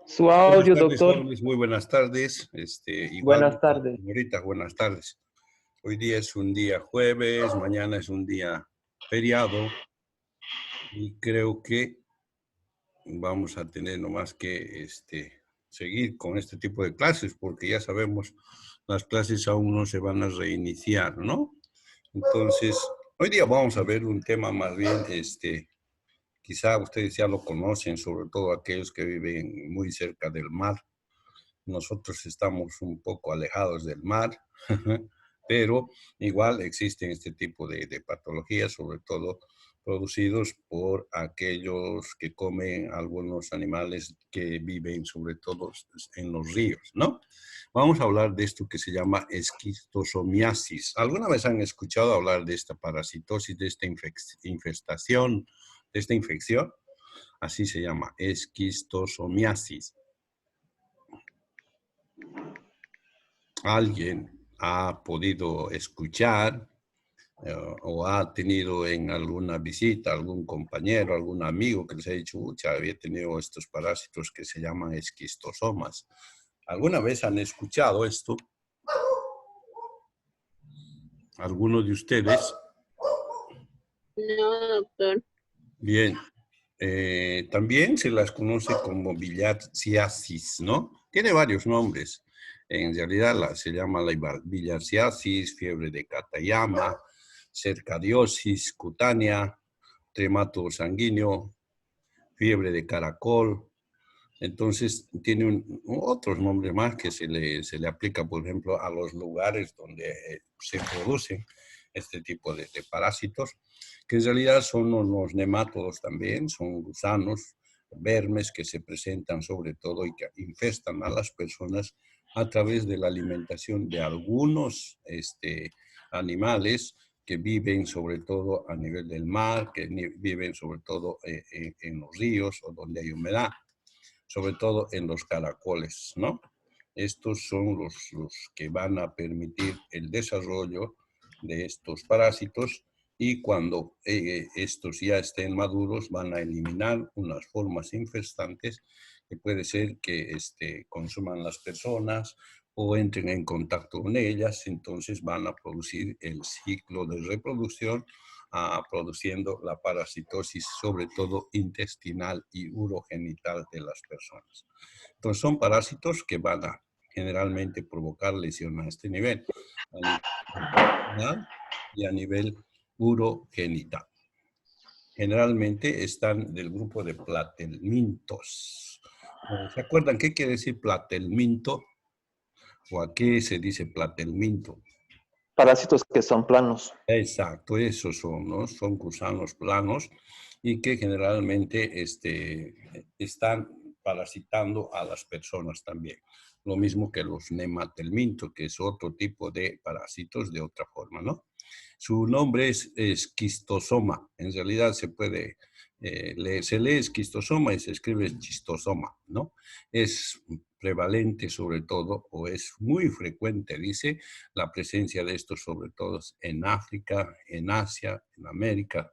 Su Buenas audio, tardes, doctor. jóvenes, muy buenas tardes. Buenas Igualmente, tardes. señorita, buenas tardes. Hoy día es un día jueves, mañana es un día feriado y creo que vamos a tener nomás que seguir con este tipo de clases porque ya sabemos, las clases aún no se van a reiniciar, ¿no? Entonces, hoy día vamos a ver un tema más bien, quizá ustedes ya lo conocen, sobre todo aquellos que viven muy cerca del mar. Nosotros estamos un poco alejados del mar, pero igual existen este tipo de patologías, sobre todo producidos por aquellos que comen algunos animales que viven sobre todo en los ríos, ¿no? Vamos a hablar de esto que se llama esquistosomiasis. ¿Alguna vez han escuchado hablar de esta parasitosis, de esta infestación, de esta infección? Así se llama, esquistosomiasis. ¿Alguien ha podido escuchar o ha tenido en alguna visita algún compañero, algún amigo que les ha dicho, ucha, había tenido estos parásitos que se llaman esquistosomas? ¿Alguna vez han escuchado esto? ¿Alguno de ustedes? No, doctor. Bien. También se las conoce como bilharziasis, ¿no? Tiene varios nombres. En realidad se llama la bilharziasis, fiebre de Katayama, cercadiosis cutánea, tremato sanguíneo, fiebre de caracol. Entonces, tiene otros nombres más que se le aplica, por ejemplo, a los lugares donde se producen este tipo de parásitos, que en realidad son los nemátodos también, son gusanos, vermes que se presentan sobre todo y que infestan a las personas a través de la alimentación de algunos animales que viven sobre todo a nivel del mar, que viven sobre todo en los ríos o donde hay humedad, sobre todo en los caracoles, ¿no? Estos son los que van a permitir el desarrollo de estos parásitos y cuando estos ya estén maduros van a eliminar unas formas infestantes que puede ser que consuman las personas o entren en contacto con ellas, entonces van a producir el ciclo de reproducción, produciendo la parasitosis, sobre todo intestinal y urogenital de las personas. Entonces son parásitos que van a generalmente provocar lesión a este nivel, a nivel intestinal y a nivel urogenital. Generalmente están del grupo de platelmintos. ¿Se acuerdan qué quiere decir platelminto? ¿O a qué se dice platelminto? Parásitos que son planos. Exacto, esos son, ¿no? Son gusanos planos y que generalmente están parasitando a las personas también. Lo mismo que los nematelmintos, que es otro tipo de parásitos de otra forma, ¿no? Su nombre es esquistosoma. En realidad se lee esquistosoma y se escribe schistosoma, ¿no? Es prevalente sobre todo, o es muy frecuente, dice, la presencia de estos sobre todo en África, en Asia, en América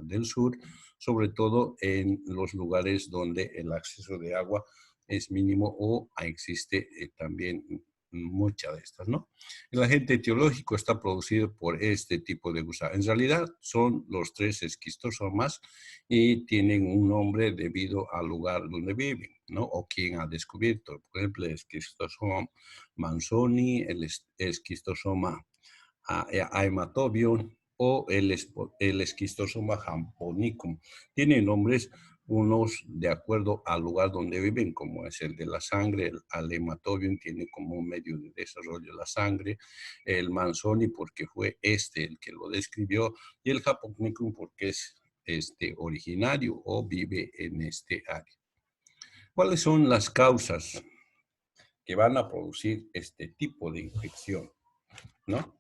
del Sur, sobre todo en los lugares donde el acceso de agua es mínimo o existe también muchas de estas, ¿no? El agente etiológico está producido por este tipo de gusano. En realidad son los tres esquistosomas y tienen un nombre debido al lugar donde viven, ¿no? O quien ha descubierto. Por ejemplo, el esquistosoma manzoni, el esquistosoma haematobium o el esquistosoma japonicum. Tienen nombres unos de acuerdo al lugar donde viven, como es el de la sangre. El hematobium tiene como un medio de desarrollo la sangre, el manzoni porque fue el que lo describió, y el japonicum porque es originario o vive en este área. ¿Cuáles son las causas que van a producir este tipo de infección? ¿No?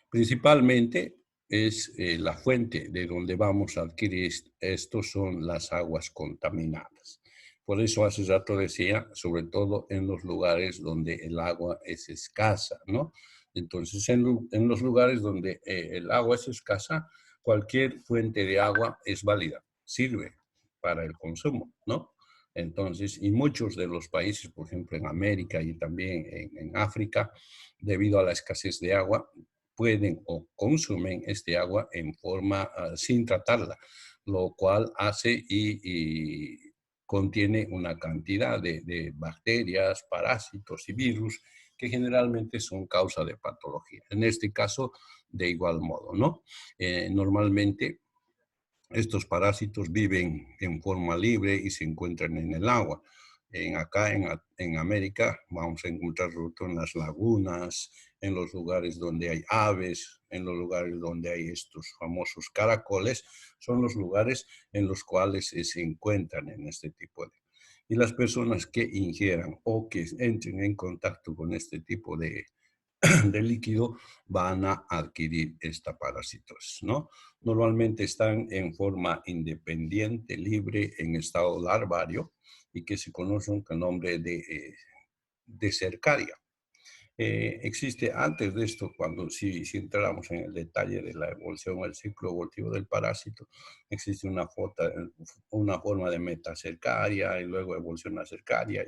Principalmente es la fuente de donde vamos a adquirir estos son las aguas contaminadas. Por eso hace rato decía, sobre todo en los lugares donde el agua es escasa, ¿no? Entonces, en los lugares donde el agua es escasa, cualquier fuente de agua es válida, sirve para el consumo, ¿no? Entonces, y muchos de los países, por ejemplo, en América y también en África, debido a la escasez de agua, pueden o consumen este agua en forma sin tratarla, lo cual hace y contiene una cantidad de bacterias, parásitos y virus que generalmente son causa de patología. En este caso, de igual modo, ¿no? Normalmente estos parásitos viven en forma libre y se encuentran en el agua. En América vamos a encontrar en las lagunas, en los lugares donde hay aves, en los lugares donde hay estos famosos caracoles, son los lugares en los cuales se encuentran en este tipo de... Y las personas que ingieran o que entren en contacto con este tipo de líquido van a adquirir esta parasitosis, ¿no? Normalmente están en forma independiente, libre, en estado larvario y que se conocen con el nombre de cercaria. Existe antes de esto, cuando si entráramos en el detalle de la evolución o el ciclo evolutivo del parásito, existe una forma de metacercaria y luego evoluciona cercaria,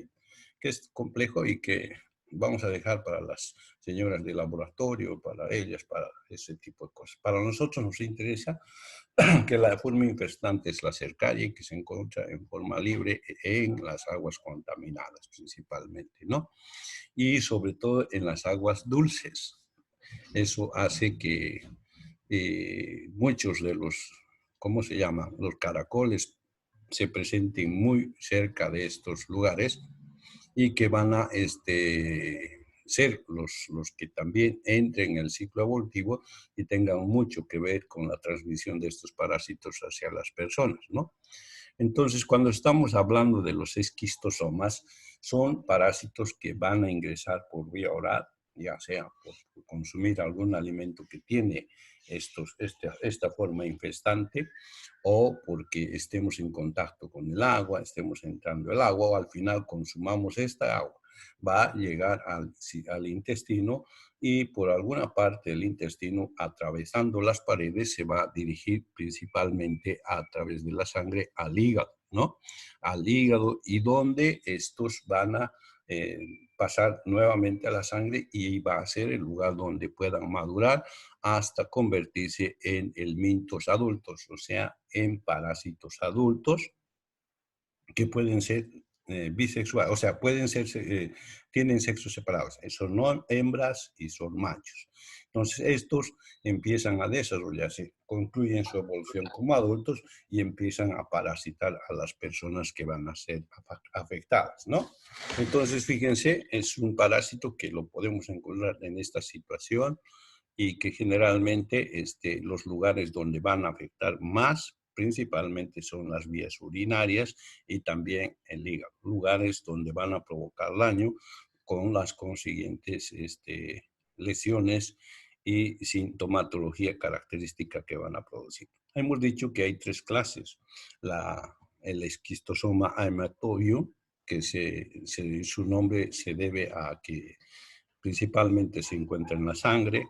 que es complejo y que vamos a dejar para las señoras de laboratorio, para ellas, para ese tipo de cosas. Para nosotros nos interesa que la forma infestante es la cercaria y que se encuentra en forma libre en las aguas contaminadas principalmente, ¿no? Y sobre todo en las aguas dulces. Eso hace que muchos de los, ¿cómo se llama? Los caracoles se presenten muy cerca de estos lugares y que van a ser los que también entren en el ciclo evolutivo y tengan mucho que ver con la transmisión de estos parásitos hacia las personas, ¿no? Entonces, cuando estamos hablando de los esquistosomas, son parásitos que van a ingresar por vía oral, ya sea por consumir algún alimento que tiene esta forma infestante o porque estemos en contacto con el agua, estemos entrando el agua o al final consumamos esta agua. Va a llegar al intestino y por alguna parte del intestino, atravesando las paredes, se va a dirigir principalmente a través de la sangre al hígado, ¿no? Al hígado y donde estos van a pasar nuevamente a la sangre y va a ser el lugar donde puedan madurar hasta convertirse en helmintos adultos, o sea, en parásitos adultos que pueden ser bisexuales, o sea, tienen sexos separados, son hembras y son machos. Entonces, estos empiezan a desarrollarse, concluyen su evolución como adultos y empiezan a parasitar a las personas que van a ser afectadas, ¿no? Entonces, fíjense, es un parásito que lo podemos encontrar en esta situación y que generalmente los lugares donde van a afectar más principalmente son las vías urinarias y también el hígado, lugares donde van a provocar daño con las consiguientes lesiones y sintomatología característica que van a producir. Hemos dicho que hay tres clases. El esquistosoma haematobium, que su nombre se debe a que principalmente se encuentra en la sangre,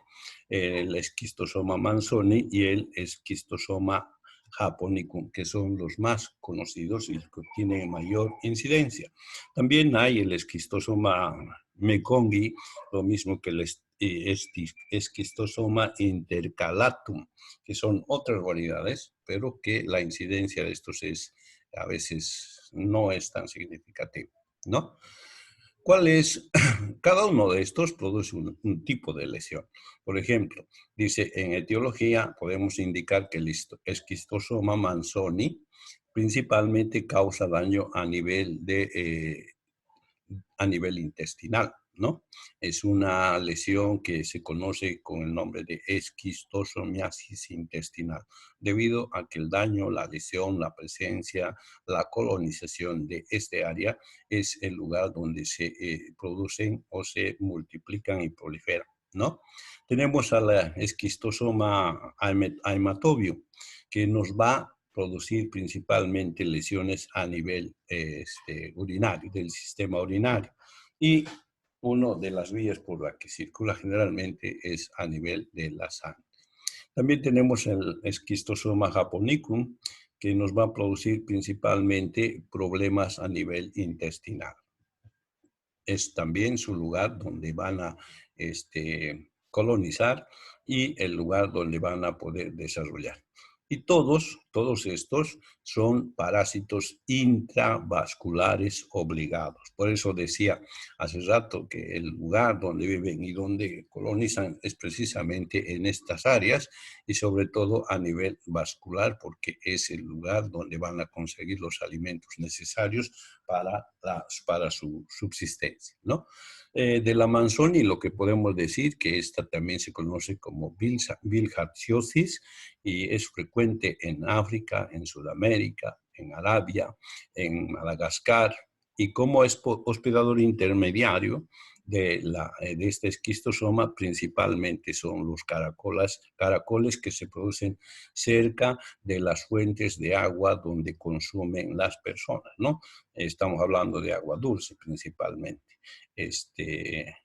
el esquistosoma manzoni y el esquistosoma japonicum, que son los más conocidos y que tienen mayor incidencia. También hay el esquistosoma mekongii, lo mismo que el esquistosoma intercalatum, que son otras variedades, pero que la incidencia de estos a veces no es tan significativa, ¿no? ¿Cuál es? Cada uno de estos produce un tipo de lesión. Por ejemplo, dice en etiología podemos indicar que el esquistosoma manzoni principalmente causa daño a nivel intestinal, ¿no? Es una lesión que se conoce con el nombre de esquistosomiasis intestinal, debido a que el daño, la lesión, la presencia, la colonización de este área es el lugar donde se producen o se multiplican y proliferan, ¿no? Tenemos a la esquistosoma haematobium, que nos va a producir principalmente lesiones a nivel urinario, del sistema urinario. Y una de las vías por la que circula generalmente es a nivel de la sangre. También tenemos el esquistosoma japonicum, que nos va a producir principalmente problemas a nivel intestinal. Es también su lugar donde van a colonizar y el lugar donde van a poder desarrollar. Y todos estos son parásitos intravasculares obligados. Por eso decía hace rato que el lugar donde viven y donde colonizan es precisamente en estas áreas y sobre todo a nivel vascular, porque es el lugar donde van a conseguir los alimentos necesarios para su subsistencia, ¿no? De la Manzoni lo que podemos decir que esta también se conoce como bilharziosis y es frecuente en África, en Sudamérica, en Arabia, en Madagascar, y como es hospedador intermediario de este esquistosoma, principalmente son los caracoles que se producen cerca de las fuentes de agua donde consumen las personas, ¿no? Estamos hablando de agua dulce principalmente,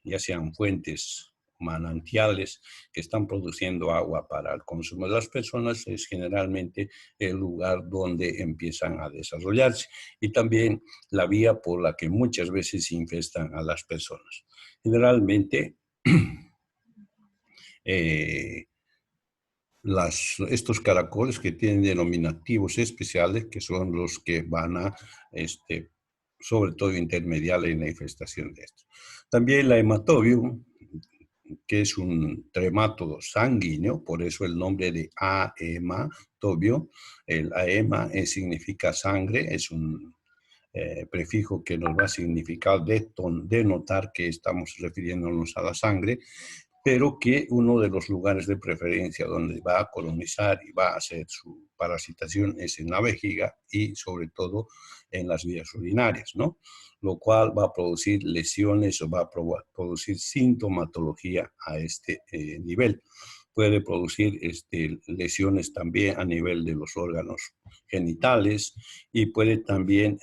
ya sean fuentes manantiales que están produciendo agua para el consumo de las personas, es generalmente el lugar donde empiezan a desarrollarse y también la vía por la que muchas veces infestan a las personas. Generalmente, estos caracoles que tienen denominativos especiales, que son los que van a, sobre todo, intermediar en la infestación de esto. También la hematobium, que es un tremátodo sanguíneo, por eso el nombre de aematobio. El aema significa sangre, es un prefijo que nos va a significar denotar que estamos refiriéndonos a la sangre, pero que uno de los lugares de preferencia donde va a colonizar y va a hacer su parasitación es en la vejiga y sobre todo en las vías urinarias, ¿no? Lo cual va a producir lesiones o va a producir sintomatología a este nivel. Puede producir lesiones también a nivel de los órganos genitales y puede también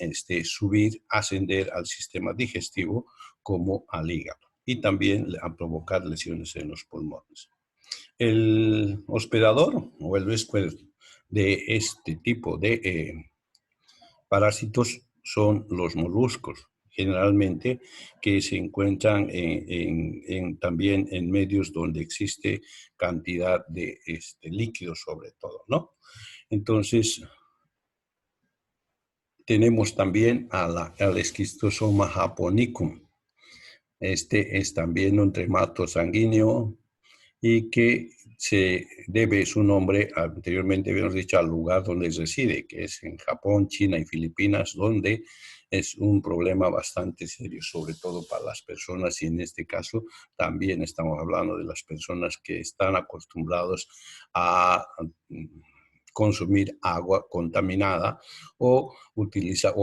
ascender al sistema digestivo como al hígado y también a provocar lesiones en los pulmones. El hospedador o el huésped de este tipo de parásitos son los moluscos, generalmente que se encuentran también en medios donde existe cantidad de líquidos sobre todo, ¿no? Entonces, tenemos también al esquistosoma japonicum. Este es también un tremato sanguíneo y que se debe su nombre, anteriormente habíamos dicho, al lugar donde reside, que es en Japón, China y Filipinas, donde es un problema bastante serio, sobre todo para las personas, y en este caso también estamos hablando de las personas que están acostumbrados a consumir agua contaminada o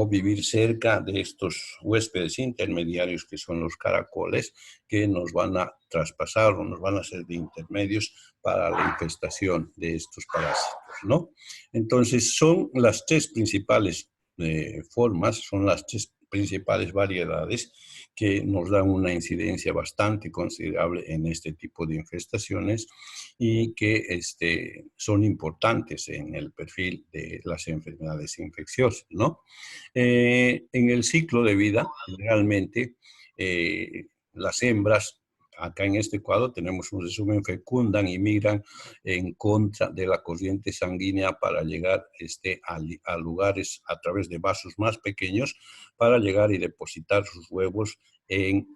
vivir cerca de estos huéspedes intermediarios que son los caracoles, que nos van a traspasar o nos van a ser de intermedios para la infestación de estos parásitos, ¿no? Entonces, son las tres principales formas, son las tres principales variedades que nos dan una incidencia bastante considerable en este tipo de infestaciones y que son importantes en el perfil de las enfermedades infecciosas, ¿no? En el ciclo de vida, realmente, las hembras, acá en este cuadro tenemos un resumen, fecundan y migran en contra de la corriente sanguínea para llegar a lugares a través de vasos más pequeños para llegar y depositar sus huevos en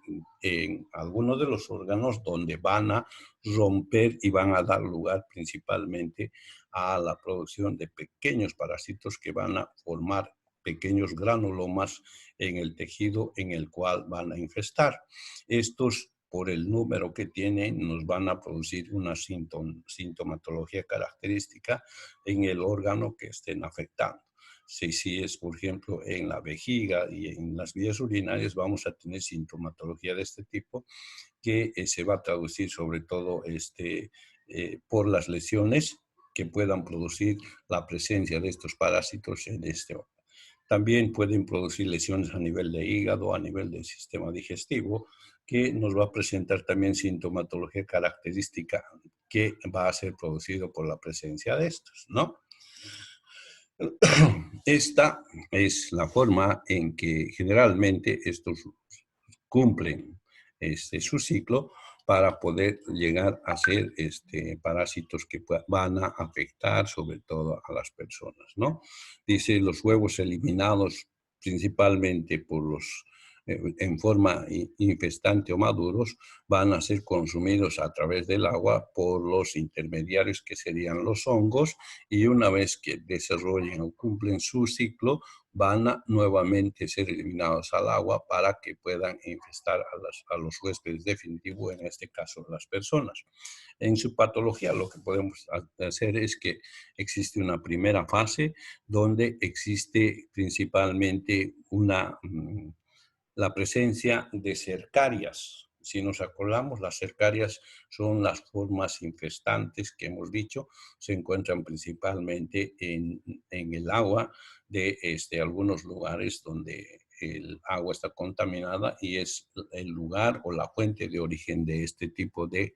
algunos de los órganos donde van a romper y van a dar lugar principalmente a la producción de pequeños parásitos que van a formar pequeños granulomas en el tejido en el cual van a infestar. Estos, por el número que tienen, nos van a producir una sintomatología característica en el órgano que estén afectando. Si es, por ejemplo, en la vejiga y en las vías urinarias, vamos a tener sintomatología de este tipo que se va a traducir sobre todo por las lesiones que puedan producir la presencia de estos parásitos en este órgano. También pueden producir lesiones a nivel de hígado, a nivel del sistema digestivo, que nos va a presentar también sintomatología característica que va a ser producido por la presencia de estos, ¿no? Esta es la forma en que generalmente estos cumplen su ciclo para poder llegar a ser parásitos que van a afectar sobre todo a las personas, ¿no? Dice, los huevos eliminados principalmente por los en forma infestante o maduros, van a ser consumidos a través del agua por los intermediarios que serían los hongos, y una vez que desarrollen o cumplen su ciclo, van a nuevamente ser eliminados al agua para que puedan infestar a los huéspedes definitivos, en este caso las personas. En su patología lo que podemos hacer es que existe una primera fase donde existe principalmente la presencia de cercarias. Si nos acordamos, las cercarias son las formas infestantes que hemos dicho, se encuentran principalmente en el agua de algunos lugares donde el agua está contaminada y es el lugar o la fuente de origen de este tipo de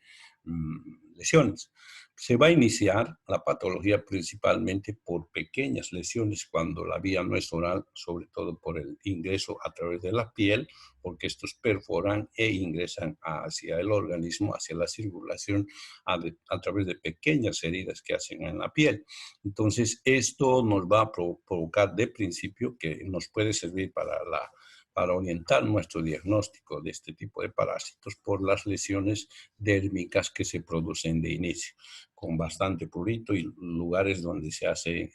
lesiones. Se va a iniciar la patología principalmente por pequeñas lesiones cuando la vía no es oral, sobre todo por el ingreso a través de la piel, porque estos perforan e ingresan hacia el organismo, hacia la circulación, a través de pequeñas heridas que hacen en la piel. Entonces, esto nos va a provocar de principio, que nos puede servir para orientar nuestro diagnóstico de este tipo de parásitos por las lesiones dérmicas que se producen de inicio, con bastante prurito y lugares donde se hace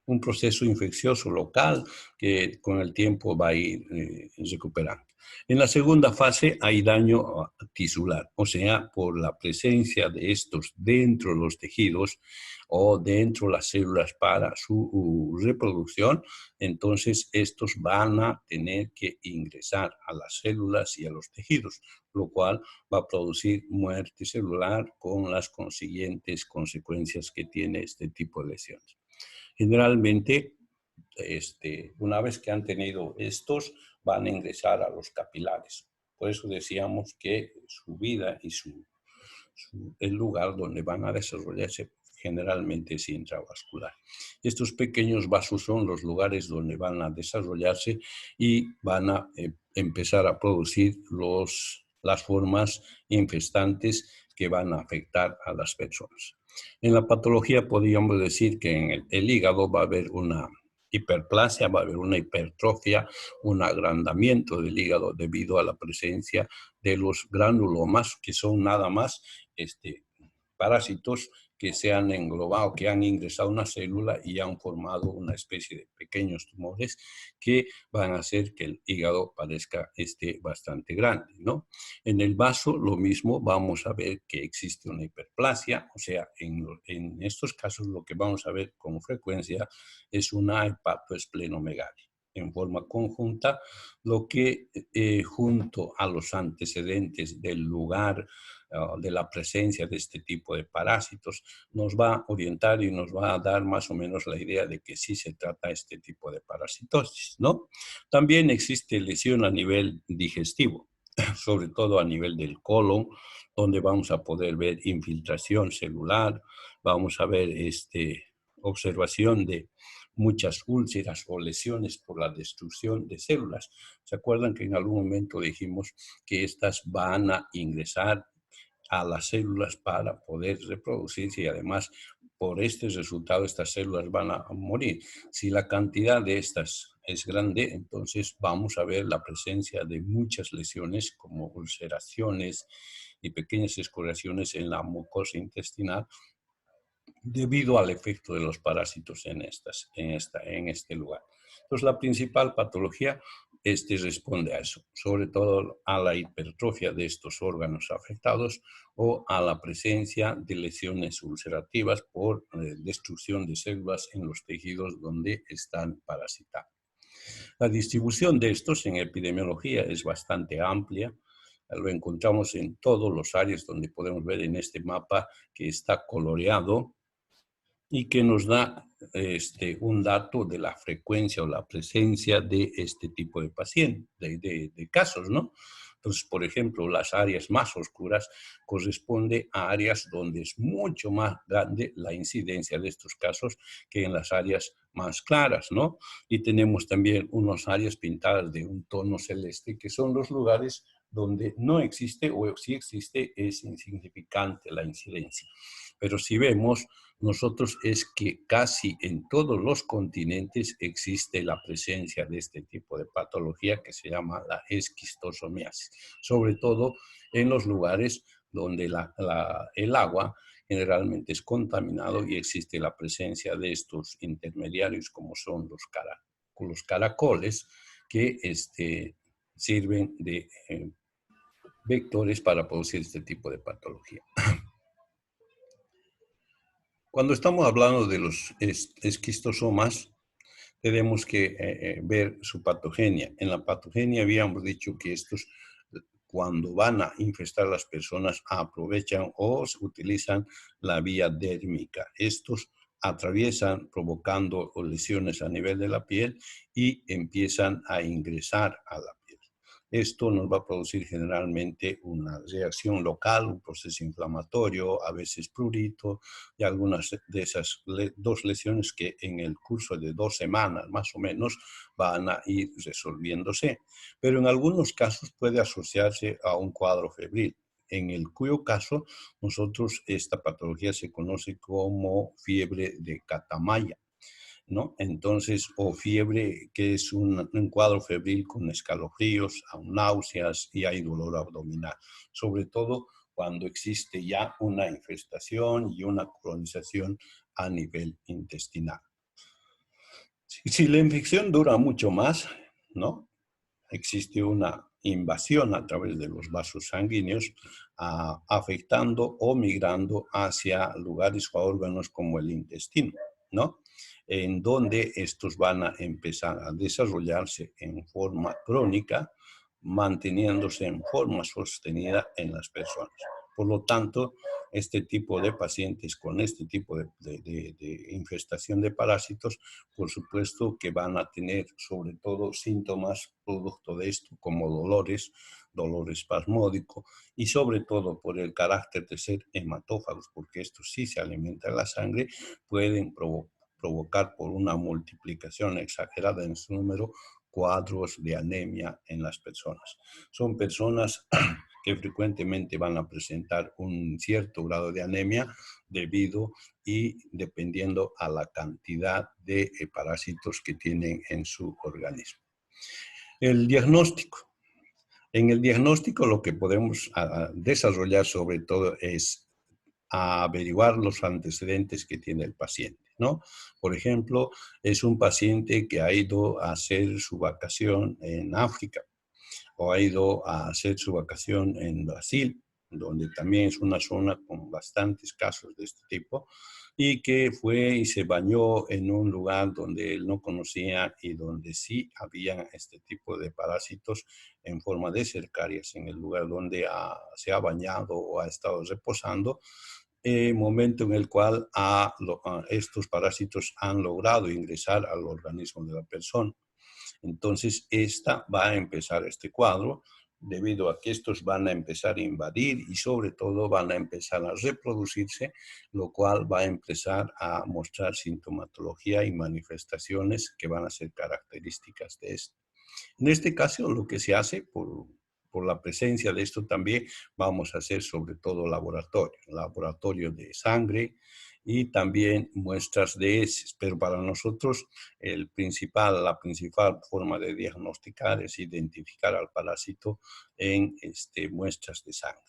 un proceso infeccioso local que con el tiempo va a ir recuperando. En la segunda fase hay daño tisular, o sea, por la presencia de estos dentro de los tejidos o dentro de las células para su reproducción. Entonces estos van a tener que ingresar a las células y a los tejidos, lo cual va a producir muerte celular con las consiguientes consecuencias que tiene este tipo de lesiones. Generalmente, una vez que han tenido estos, van a ingresar a los capilares. Por eso decíamos que su vida y el lugar donde van a desarrollarse generalmente es intravascular. Estos pequeños vasos son los lugares donde van a desarrollarse y van a empezar a producir las formas infestantes que van a afectar a las personas. En la patología podríamos decir que en el hígado va a haber una hiperplasia, va a haber una hipertrofia, un agrandamiento del hígado debido a la presencia de los granulomas, que son nada más parásitos que se han englobado, que han ingresado a una célula y han formado una especie de pequeños tumores que van a hacer que el hígado parezca bastante grande, ¿no? En el vaso lo mismo, vamos a ver que existe una hiperplasia, o sea, en estos casos lo que vamos a ver con frecuencia es una hepatoesplenomegalia en forma conjunta, lo que junto a los antecedentes del lugar de la presencia de este tipo de parásitos, nos va a orientar y nos va a dar más o menos la idea de que sí se trata este tipo de parasitosis, ¿no? También existe lesión a nivel digestivo, sobre todo a nivel del colon, donde vamos a poder ver infiltración celular, vamos a ver observación de muchas úlceras o lesiones por la destrucción de células. ¿Se acuerdan que en algún momento dijimos que estas van a ingresar a las células para poder reproducirse y además por este resultado estas células van a morir? Si la cantidad de estas es grande, entonces vamos a ver la presencia de muchas lesiones como ulceraciones y pequeñas escoriaciones en la mucosa intestinal debido al efecto de los parásitos en este lugar. Entonces, la principal patología responde a eso, sobre todo a la hipertrofia de estos órganos afectados o a la presencia de lesiones ulcerativas por destrucción de células en los tejidos donde están parasitados. La distribución de estos en epidemiología es bastante amplia. Lo encontramos en todos los áreas donde podemos ver en este mapa que está coloreado y que nos da un dato de la frecuencia o la presencia de este tipo de pacientes, de casos, ¿no? Entonces, por ejemplo, las áreas más oscuras corresponden a áreas donde es mucho más grande la incidencia de estos casos que en las áreas más claras, ¿no? Y tenemos también unas áreas pintadas de un tono celeste, que son los lugares donde no existe o si existe es insignificante la incidencia. Pero si vemos, nosotros es que casi en todos los continentes existe la presencia de este tipo de patología que se llama la esquistosomiasis, sobre todo en los lugares donde el agua generalmente es contaminado y existe la presencia de estos intermediarios como son los caracoles que sirven de vectores para producir este tipo de patología. Cuando estamos hablando de los esquistosomas, tenemos que ver su patogenia. En la patogenia habíamos dicho que estos, cuando van a infestar a las personas, aprovechan o utilizan la vía dérmica. Estos atraviesan provocando lesiones a nivel de la piel y empiezan a ingresar a la piel. Esto nos va a producir generalmente una reacción local, un proceso inflamatorio, a veces prurito, y algunas de esas dos lesiones que en el curso de 2 semanas más o menos van a ir resolviéndose. Pero en algunos casos puede asociarse a un cuadro febril, en el cuyo caso nosotros esta patología se conoce como fiebre de Catamaya, ¿no? Entonces, o fiebre, que es un cuadro febril con escalofríos, náuseas y hay dolor abdominal, sobre todo cuando existe ya una infestación y una colonización a nivel intestinal. Si la infección dura mucho más, ¿no? Existe una invasión a través de los vasos sanguíneos, afectando o migrando hacia lugares o órganos como el intestino, ¿no? En donde estos van a empezar a desarrollarse en forma crónica, manteniéndose en forma sostenida en las personas. Por lo tanto, este tipo de pacientes con este tipo de infestación de parásitos, por supuesto que van a tener sobre todo síntomas producto de esto, como dolor espasmódico, y sobre todo por el carácter de ser hematófagos, porque estos sí se alimentan de la sangre, pueden provocar por una multiplicación exagerada en su número cuadros de anemia en las personas. Son personas que frecuentemente van a presentar un cierto grado de anemia debido y dependiendo a la cantidad de parásitos que tienen en su organismo. El diagnóstico. En el diagnóstico lo que podemos desarrollar sobre todo es averiguar los antecedentes que tiene el paciente, ¿no? Por ejemplo, es un paciente que ha ido a hacer su vacación en África o ha ido a hacer su vacación en Brasil, donde también es una zona con bastantes casos de este tipo, y que fue y se bañó en un lugar donde él no conocía y donde sí había este tipo de parásitos en forma de cercarias en el lugar donde se ha bañado o ha estado reposando, momento en el cual estos parásitos han logrado ingresar al organismo de la persona. Entonces, esta va a empezar este cuadro debido a que estos van a empezar a invadir y sobre todo van a empezar a reproducirse, lo cual va a empezar a mostrar sintomatología y manifestaciones que van a ser características de esto. En este caso, lo que se hace por la presencia de esto también vamos a hacer sobre todo laboratorio de sangre y también muestras de heces, pero para nosotros la principal forma de diagnosticar es identificar al parásito en muestras de sangre.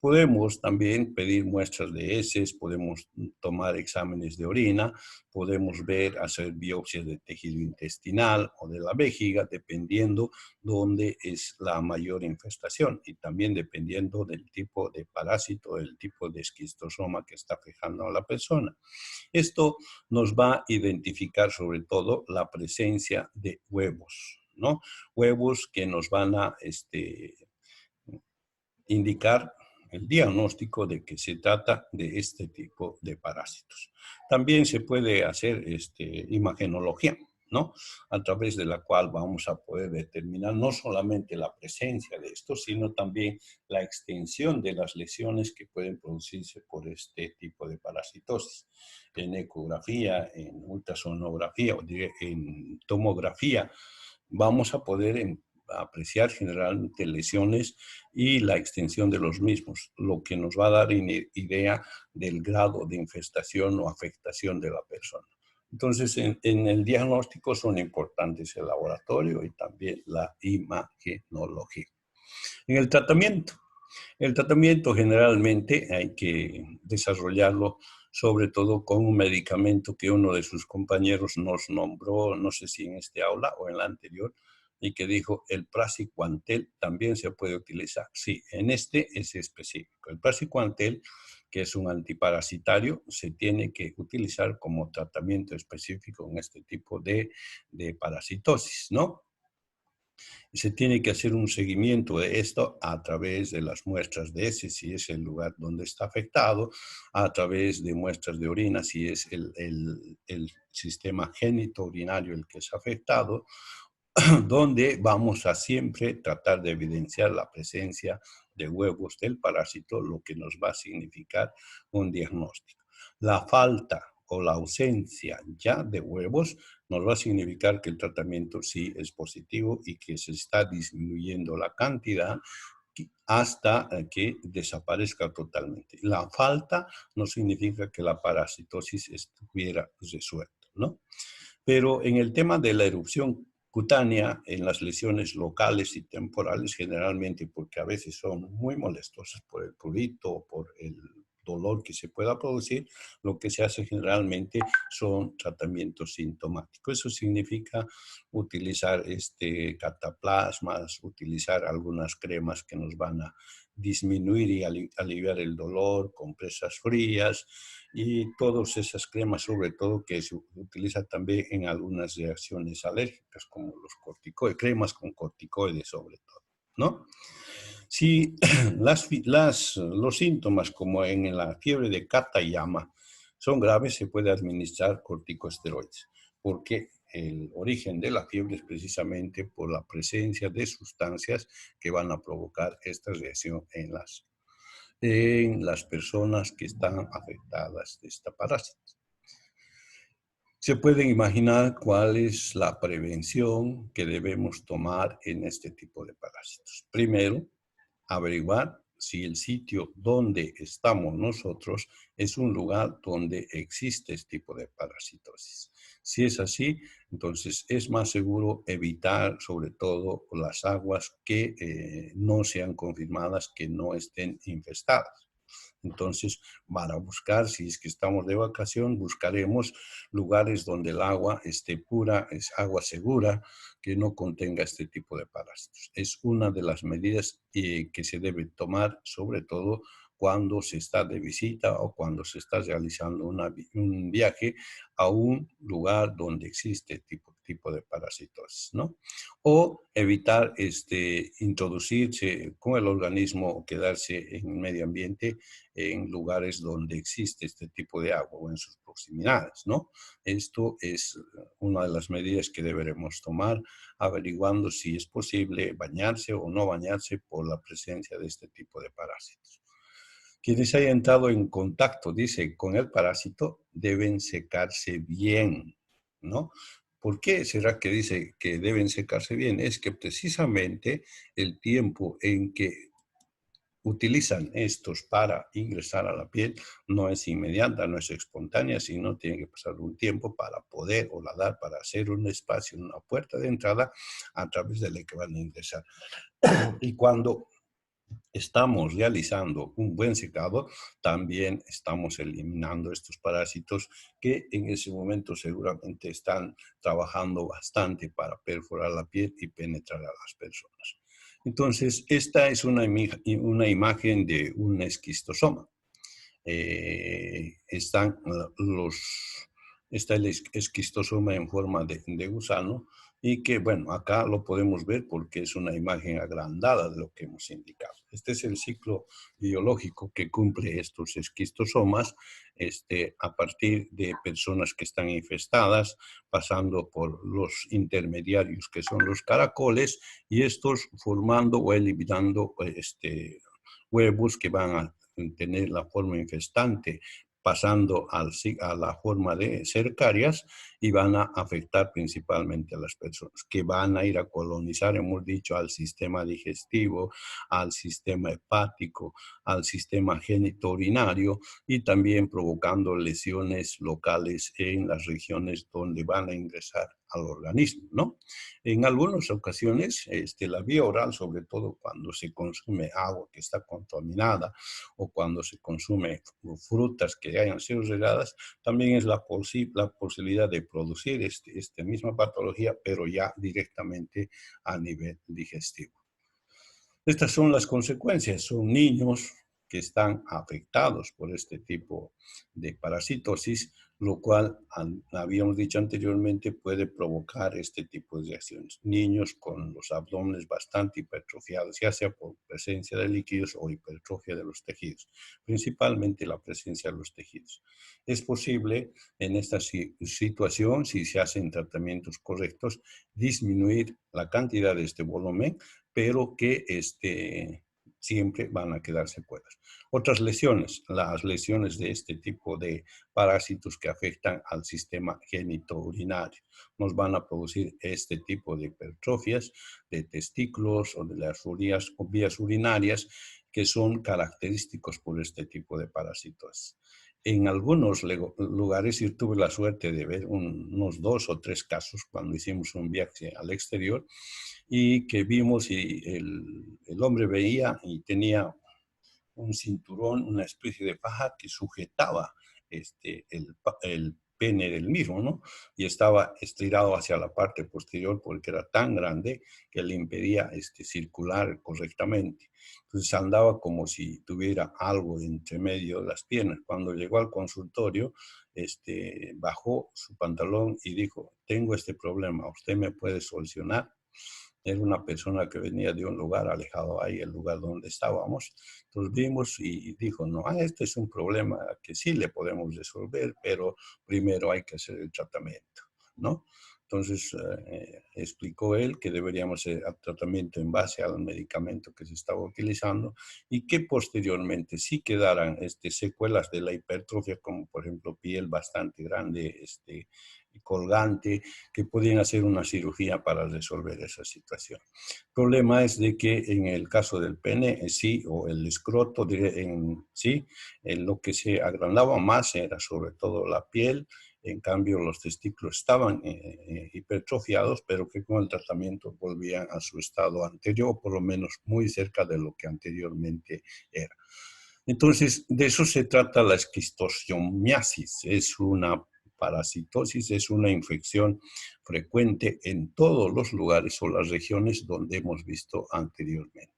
Podemos también pedir muestras de heces, podemos tomar exámenes de orina, podemos hacer biopsias de tejido intestinal o de la vejiga, dependiendo dónde es la mayor infestación y también dependiendo del tipo de parásito, del tipo de esquistosoma que está afectando a la persona. Esto nos va a identificar sobre todo la presencia de huevos, ¿no? Huevos que nos van a indicar el diagnóstico de que se trata de este tipo de parásitos. También se puede hacer imagenología. ¿no? A través de la cual vamos a poder determinar no solamente la presencia de esto, sino también la extensión de las lesiones que pueden producirse por este tipo de parasitosis. En ecografía, en ultrasonografía o en tomografía, vamos a poder apreciar generalmente lesiones y la extensión de los mismos, lo que nos va a dar idea del grado de infestación o afectación de la persona. Entonces, en el diagnóstico son importantes el laboratorio y también la imagenología. En el tratamiento generalmente hay que desarrollarlo sobre todo con un medicamento que uno de sus compañeros nos nombró, no sé si en este aula o en la anterior, y que dijo el praziquantel también se puede utilizar. Sí, en este es específico. El praziquantel, que es un antiparasitario, se tiene que utilizar como tratamiento específico en este tipo de parasitosis, ¿no? Se tiene que hacer un seguimiento de esto a través de las muestras de heces, si es el lugar donde está afectado, a través de muestras de orina, si es el sistema genitourinario el que es afectado, donde vamos a siempre tratar de evidenciar la presencia de huevos del parásito, lo que nos va a significar un diagnóstico. La falta o la ausencia ya de huevos nos va a significar que el tratamiento sí es positivo y que se está disminuyendo la cantidad hasta que desaparezca totalmente. La falta no significa que la parasitosis estuviera resuelta, ¿no? Pero en el tema de la erupción cutánea, en las lesiones locales y temporales, generalmente porque a veces son muy molestosas por el prurito o por el dolor que se pueda producir, lo que se hace generalmente son tratamientos sintomáticos. Eso significa utilizar cataplasmas, utilizar algunas cremas que nos van a disminuir y aliviar el dolor, compresas frías y todas esas cremas, sobre todo que se utilizan también en algunas reacciones alérgicas, como los corticoides, cremas con corticoides sobre todo, ¿no? Si los síntomas, como en la fiebre de Katayama, son graves, se puede administrar corticosteroides, porque el origen de la fiebre es precisamente por la presencia de sustancias que van a provocar esta reacción en las personas que están afectadas de esta parásito. Se pueden imaginar cuál es la prevención que debemos tomar en este tipo de parásitos. Primero, averiguar si el sitio donde estamos nosotros es un lugar donde existe este tipo de parasitosis. Si es así, entonces es más seguro evitar sobre todo las aguas que no sean confirmadas que no estén infestadas. Entonces, para buscar, si es que estamos de vacación, buscaremos lugares donde el agua esté pura, es agua segura, que no contenga este tipo de parásitos. Es una de las medidas que se debe tomar, sobre todo cuando se está de visita o cuando se está realizando un viaje a un lugar donde existe tipo de parasitosis, ¿no? O evitar introducirse con el organismo o quedarse en el medio ambiente en lugares donde existe este tipo de agua o en sus proximidades, ¿no? Esto es una de las medidas que deberemos tomar, averiguando si es posible bañarse o no bañarse por la presencia de este tipo de parásitos. Quienes hayan entrado en contacto, dice, con el parásito, deben secarse bien, ¿no? ¿Por qué será que dice que deben secarse bien? Es que precisamente el tiempo en que utilizan estos para ingresar a la piel no es inmediata, no es espontánea, sino tiene que pasar un tiempo para poder holadar, para hacer un espacio, una puerta de entrada a través de la que van a ingresar. Y cuando estamos realizando un buen secado, también estamos eliminando estos parásitos que en ese momento seguramente están trabajando bastante para perforar la piel y penetrar a las personas. Entonces, esta es una imagen de un esquistosoma. Están Está el esquistosoma en forma de gusano y que, bueno, acá lo podemos ver porque es una imagen agrandada de lo que hemos indicado. Este es el ciclo biológico que cumple estos esquistosomas a partir de personas que están infestadas, pasando por los intermediarios que son los caracoles y estos formando o eliminando huevos que van a tener la forma infestante, pasando a la forma de cercarias y van a afectar principalmente a las personas que van a ir a colonizar, hemos dicho, al sistema digestivo, al sistema hepático, al sistema genitourinario y también provocando lesiones locales en las regiones donde van a ingresar al organismo, ¿no? En algunas ocasiones, la vía oral, sobre todo cuando se consume agua que está contaminada o cuando se consume frutas que hayan sido regadas, también es la posibilidad de producir esta misma patología, pero ya directamente a nivel digestivo. Estas son las consecuencias, son niños que están afectados por este tipo de parasitosis, lo cual, habíamos dicho anteriormente, puede provocar este tipo de reacciones. Niños con los abdómenes bastante hipertrofiados, ya sea por presencia de líquidos o hipertrofia de los tejidos, principalmente la presencia de los tejidos. Es posible en esta situación, si se hacen tratamientos correctos, disminuir la cantidad de este volumen, pero que siempre van a quedar secuelas. Otras lesiones, las lesiones de este tipo de parásitos que afectan al sistema genitourinario, nos van a producir este tipo de hipertrofias de testículos o de las vías urinarias que son característicos por este tipo de parásitos. En algunos lugares, yo tuve la suerte de ver unos 2 o 3 casos cuando hicimos un viaje al exterior, y que vimos y el hombre veía y tenía un cinturón, una especie de faja que sujetaba el pene del mismo, ¿no? Y estaba estirado hacia la parte posterior porque era tan grande que le impedía circular correctamente. Entonces andaba como si tuviera algo entre medio de las piernas. Cuando llegó al consultorio, bajó su pantalón y dijo, tengo este problema, ¿usted me puede solucionar? Era una persona que venía de un lugar alejado ahí, el lugar donde estábamos. Entonces vimos y dijo, no, este es un problema que sí le podemos resolver, pero primero hay que hacer el tratamiento, ¿no? Entonces explicó él que deberíamos hacer el tratamiento en base al medicamento que se estaba utilizando y que posteriormente sí quedaran secuelas de la hipertrofia, como por ejemplo piel bastante grande, colgante, que podían hacer una cirugía para resolver esa situación. El problema es de que en el caso del pene, sí, o el escroto, sí, lo que se agrandaba más era sobre todo la piel. En cambio, los testículos estaban hipertrofiados, pero que con el tratamiento volvían a su estado anterior, o por lo menos muy cerca de lo que anteriormente era. Entonces, de eso se trata la esquistosomiasis. Es una parasitosis, es una infección frecuente en todos los lugares o las regiones donde hemos visto anteriormente,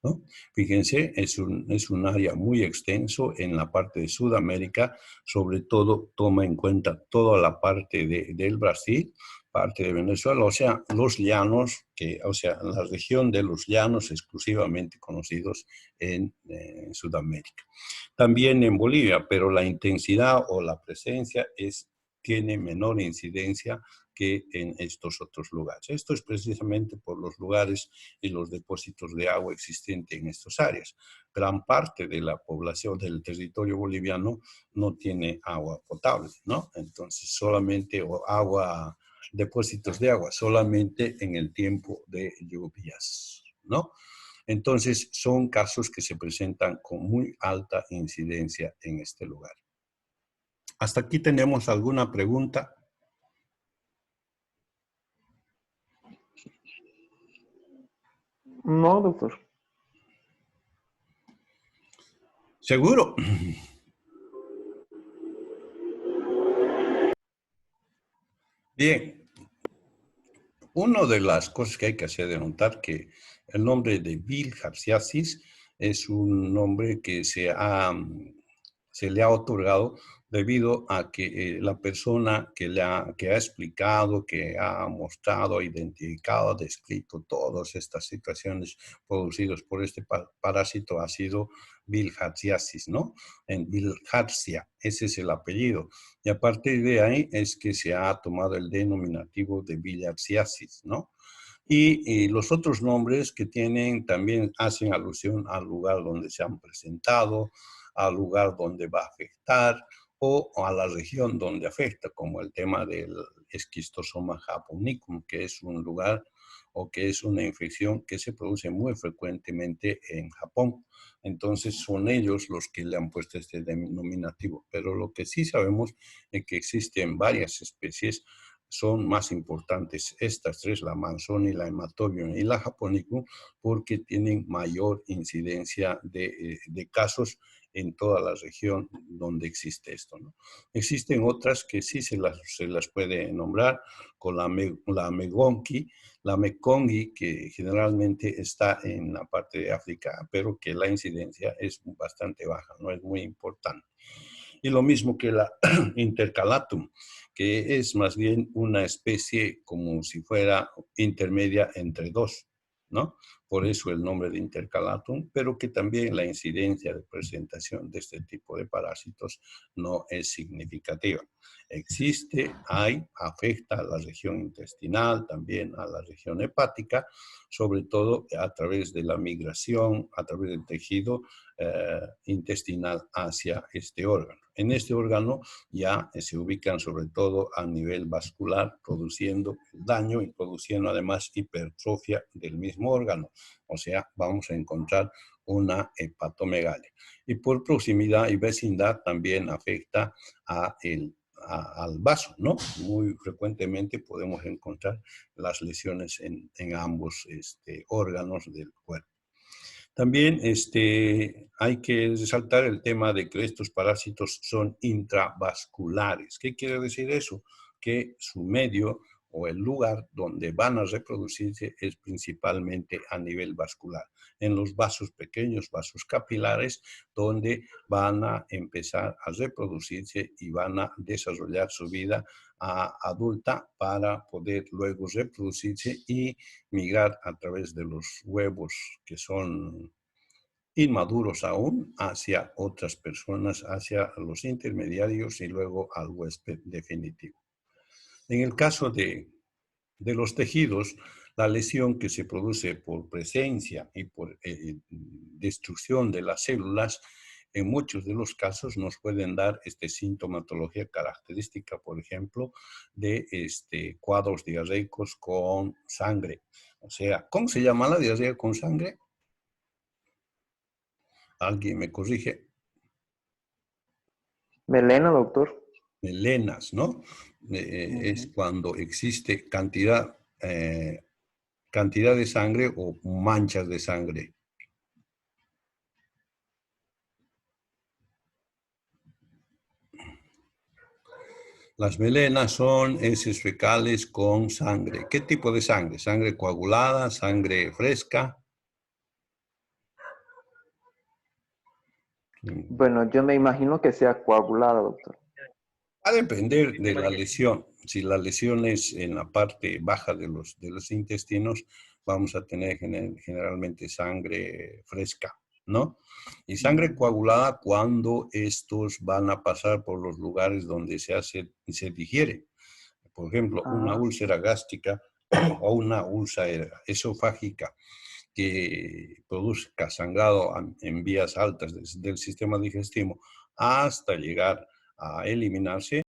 ¿no? Fíjense, es un área muy extenso en la parte de Sudamérica, sobre todo toma en cuenta toda la parte del Brasil, parte de Venezuela, o sea, los llanos, o sea, la región de los llanos exclusivamente conocidos en Sudamérica. También en Bolivia, pero la intensidad o la presencia tiene menor incidencia que en estos otros lugares. Esto es precisamente por los lugares y los depósitos de agua existentes en estas áreas. Gran parte de la población del territorio boliviano no tiene agua potable, ¿no? Entonces, solamente depósitos de agua, solamente en el tiempo de lluvias, ¿no? Entonces, son casos que se presentan con muy alta incidencia en este lugar. ¿Hasta aquí tenemos alguna pregunta? No, doctor. ¿Seguro? Bien. Una de las cosas que hay que hacer de notar que el nombre de bilharziasis es un nombre que se ha se le ha otorgado debido a que la persona que ha explicado, que ha mostrado, identificado, descrito todas estas situaciones producidas por este parásito ha sido bilharziasis, ¿no? En bilharzia, ese es el apellido. Y a partir de ahí es que se ha tomado el denominativo de bilharziasis, ¿no? Y los otros nombres que tienen también hacen alusión al lugar donde se han presentado, al lugar donde va a afectar o a la región donde afecta, como el tema del esquistosoma japonicum, que es un lugar o que es una infección que se produce muy frecuentemente en Japón. Entonces son ellos los que le han puesto este denominativo. Pero lo que sí sabemos es que existen varias especies, son más importantes estas tres, la Manzoni, la Hematobium y la Japonicum, porque tienen mayor incidencia de casos en toda la región donde existe esto, ¿no? Existen otras que sí se las puede nombrar, con la Megonki, la Mekongi, que generalmente está en la parte de África, pero que la incidencia es bastante baja, no es muy importante. Y lo mismo que la Intercalatum, que es más bien una especie como si fuera intermedia entre dos, ¿no? Por eso el nombre de Intercalatum, pero que también la incidencia de presentación de este tipo de parásitos no es significativa. Existe, afecta a la región intestinal, también a la región hepática, sobre todo a través de la migración, a través del tejido intestinal hacia este órgano. En este órgano ya se ubican sobre todo a nivel vascular, produciendo daño y produciendo además hipertrofia del mismo órgano. O sea, vamos a encontrar una hepatomegalia. Y por proximidad y vecindad también afecta al vaso, ¿no? Muy frecuentemente podemos encontrar las lesiones en ambos órganos del cuerpo. También hay que resaltar el tema de que estos parásitos son intravasculares. ¿Qué quiere decir eso? Que su medio o el lugar donde van a reproducirse es principalmente a nivel vascular, en los vasos pequeños, vasos capilares, donde van a empezar a reproducirse y van a desarrollar su vida adulta para poder luego reproducirse y migrar a través de los huevos que son inmaduros aún hacia otras personas, hacia los intermediarios y luego al huésped definitivo. En el caso de los tejidos, la lesión que se produce por presencia y por destrucción de las células, en muchos de los casos nos pueden dar sintomatología característica, por ejemplo, de cuadros diarreicos con sangre. O sea, ¿cómo se llama la diarrea con sangre? ¿Alguien me corrige? Melena, doctor. Melenas, ¿no? Es cuando existe cantidad de sangre o manchas de sangre. Las melenas son heces fecales con sangre. ¿Qué tipo de sangre? ¿Sangre coagulada? ¿Sangre fresca? Bueno, yo me imagino que sea coagulada, doctor. Va a depender de la lesión. Si la lesión es en la parte baja de los intestinos, vamos a tener generalmente sangre fresca, ¿no? Y sangre coagulada cuando estos van a pasar por los lugares donde se digiere. Por ejemplo, una úlcera gástrica o una úlcera esofágica que produzca sangrado en vías altas del sistema digestivo hasta llegar a eliminarse,